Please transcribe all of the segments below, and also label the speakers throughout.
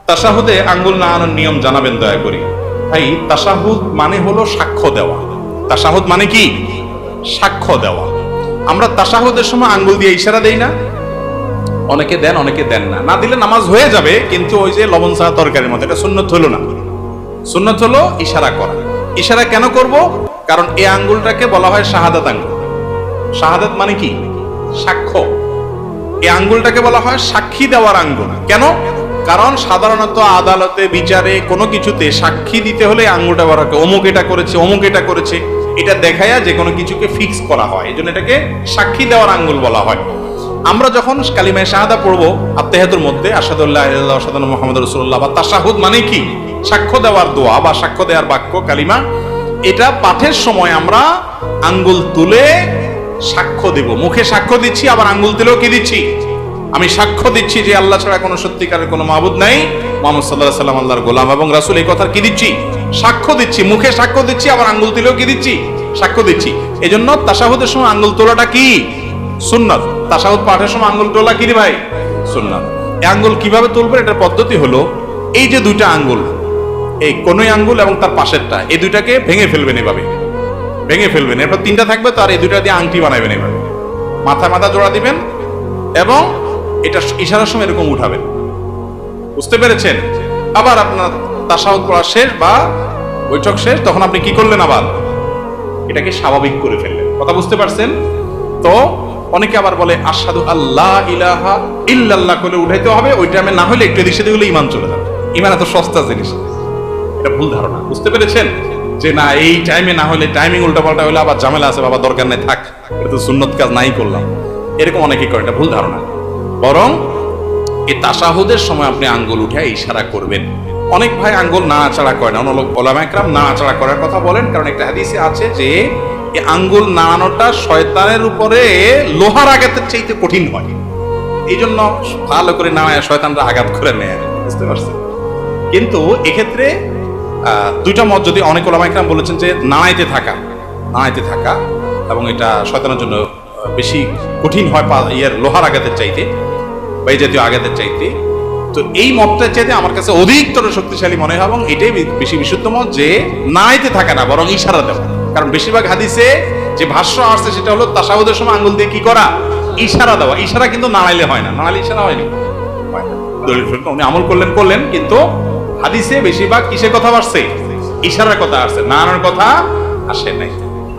Speaker 1: তাশাহুদে আঙ্গুল নাড়ানোর নিয়ম জানাবেন দয়া করে। ভাই, তাশাহুদ মানে হলো সাক্ষ্য দেওয়া। তাশাহুদ মানে কি? সাক্ষ্য দেওয়া। আমরা তাশাহুদের সময় আঙ্গুল দিয়ে ইশারা দেই না? অনেকে দেন, অনেকে দেন না। না দিলে নামাজ হয়ে যাবে, কিন্তু ওই যে লবণ ছাড়া তরকারির মতো, এটা সুন্নত হলো না। সুন্নত হলো ইশারা করা। ইশারা কেন করব? কারণ এই আঙ্গুলটাকে বলা হয় শাহাদাত আঙ্গুল। শাহাদাত মানে কি? সাক্ষ্য। এই আঙ্গুলটাকে বলা হয় সাক্ষী দেওয়ার আঙ্গুল। কেন? কারণ সাধারণত আদালতে, বিচারে, কোনো কিছুতে সাক্ষী দিতে হলে আঙ্গুলটা বলা হয় অমুক এটা করেছে, অমুক এটা করেছে, এটা দেখায়া যে কোনো কিছুকে ফিক্স করা হয়। এই জন্য এটাকে সাক্ষী দেওয়ার আঙ্গুল বলা হয়। আমরা যখন কালিমায়ে শাহাদা পড়বো আত্তাহিয়াতুর মধ্যে, আশহাদু আল্লা ইলাহা ইল্লাল্লাহ ওয়া আশহাদু আন্না মুহাম্মাদুর রাসূলুল্লাহ, বা তাশাহুদ মানে কি? সাক্ষ্য দেওয়ার দোয়া বা সাক্ষ্য দেওয়ার বাক্য, কালিমা। এটা পাঠের সময় আমরা আঙ্গুল তুলে সাক্ষ্য দেব। মুখে সাক্ষ্য দিচ্ছি, আবার আঙ্গুল তুলেও কি দিচ্ছি? আমি সাক্ষ্য দিচ্ছি যে আল্লাহ ছাড়া কোনো সত্যিকারের কোনো মাবুদ নাই, মুহাম্মদ সাল্লাল্লাহু আলাইহি ওয়াসাল্লাম আল্লাহর গোলাম এবং রাসূল। এই কথার কি দিচ্ছি? সাক্ষ্য দিচ্ছি। মুখে সাক্ষ্য দিচ্ছি, আবার আঙ্গুল তুলেও কি দিচ্ছি? সাক্ষ্য দিচ্ছি। এজন্য তাশাহুদের সময় আঙ্গুল তোলাটা কি? সুন্নাত। তাশাহুদ পাঠের সময় আঙ্গুল তোলা কি রে ভাই? সুন্নাত। এই আঙ্গুল কিভাবে তুলবেন? এটার পদ্ধতি হলো, এই যে দুইটা আঙ্গুল, এই কোনই আঙ্গুল এবং তার পাশেরটা, এই দুইটাকে ভেঙে ফেলবেন। এভাবে ভেঙে ফেলবেন। এরপর তিনটা থাকবে, তো আর এই দুইটা দিয়ে আংটি বানাবেন। এভাবে মাথা জোড়া দিবেন এবং এটা ইশারার সময় এরকম উঠাবেন। বুঝতে পেরেছেন? আবার আপনার তাশাহুদ পড়া শেষ বা বৈঠক শেষ, তখন আপনি কি করলেন? আবার এটাকে স্বাভাবিক করে ফেললেন। কথা বুঝতে পারছেন তো? অনেকে আবার বলে আশহাদু আল্লা ইলাহা ইল্লাল্লাহ করে উঠাইতে হবে। ওই টাইমে না হলে একটু এদিক সেদিক হলে ঈমান চলে যাবে। ঈমান এত সস্তা জিনিস, এটা ভুল ধারণা। বুঝতে পেরেছেন? যে না, এই টাইমে না হলে, টাইমিং উল্টাপাল্টা হলে আবার ঝামেলা আছে, বাবা দরকার নেই, থাক, এটা তো সুন্নত কাজ নাই করলাম, এরকম অনেকে করে। এটা ভুল ধারণা। বরং এই তাশাহুদের সময় আপনি আঙ্গুল উঠে ইশারা করবেন। অনেক ভাই আঙ্গুল নাড়াচাড়া করে না। অনেক ওলামা একরাম নাড়াচাড়া করার কথা বলেন, কারণ একটা হাদিসে আছে যে এই আঙ্গুল নাড়ানোটা শয়তানের উপরে লোহার আঘাতের চাইতে কঠিন হয়। এই জন্য ভালো করে নাড়ায় শয়তানরা আঘাত করে নেয়। বুঝতে পারছেন? কিন্তু এক্ষেত্রে দুইটা মত, যদি অনেক ওলামা একরাম বলেছেন যে নাড়াইতে থাকা এবং এটা শয়তানের জন্য বেশি কঠিন হয় লোহার আঘাতের চাইতে, বা এই জাতীয় আঘাতের চাইতে। তো এই মতটার চাইতে আমার কাছে অধিকতর শক্তিশালী মনে হয়, এবং এটাই বেশি বিশুদ্ধ মত, যে নাড়াইতে থাকা না, বরং ইশারা দেওয়া। কারণ বেশিরভাগ হাদিসে যে ভাষ্য আসছে সেটা হলো তাশাহুদের সময় আঙ্গুল দিয়ে কি করা? ইশারা দেওয়া। ইশারা কিন্তু নাড়াইলে হয় না। নাড়াইলে ইশারা হয়নি, উনি আমল করলেন, কিন্তু হাদিসে বেশিরভাগ কিসের কথা আসছে? ইশারার কথা আসছে, নাড়ানোর কথা আসে নাই।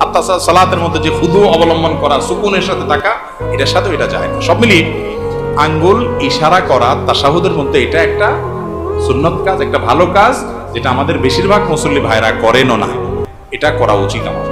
Speaker 1: আর তাছাড়া সালাতের মধ্যে যে খুদু অবলম্বন করা, সুকুনের সাথে থাকা, এটার সাথে এটা যায় না। সব মিলিয়ে আঙ্গুল ইশারা করা তাশাহুদের মধ্যে এটা একটা সুন্নত কাজ, একটা ভালো কাজ, যেটা আমাদের বেশিরভাগ মুসল্লি ভাইরা করেনও না। এটা করা উচিত আমার।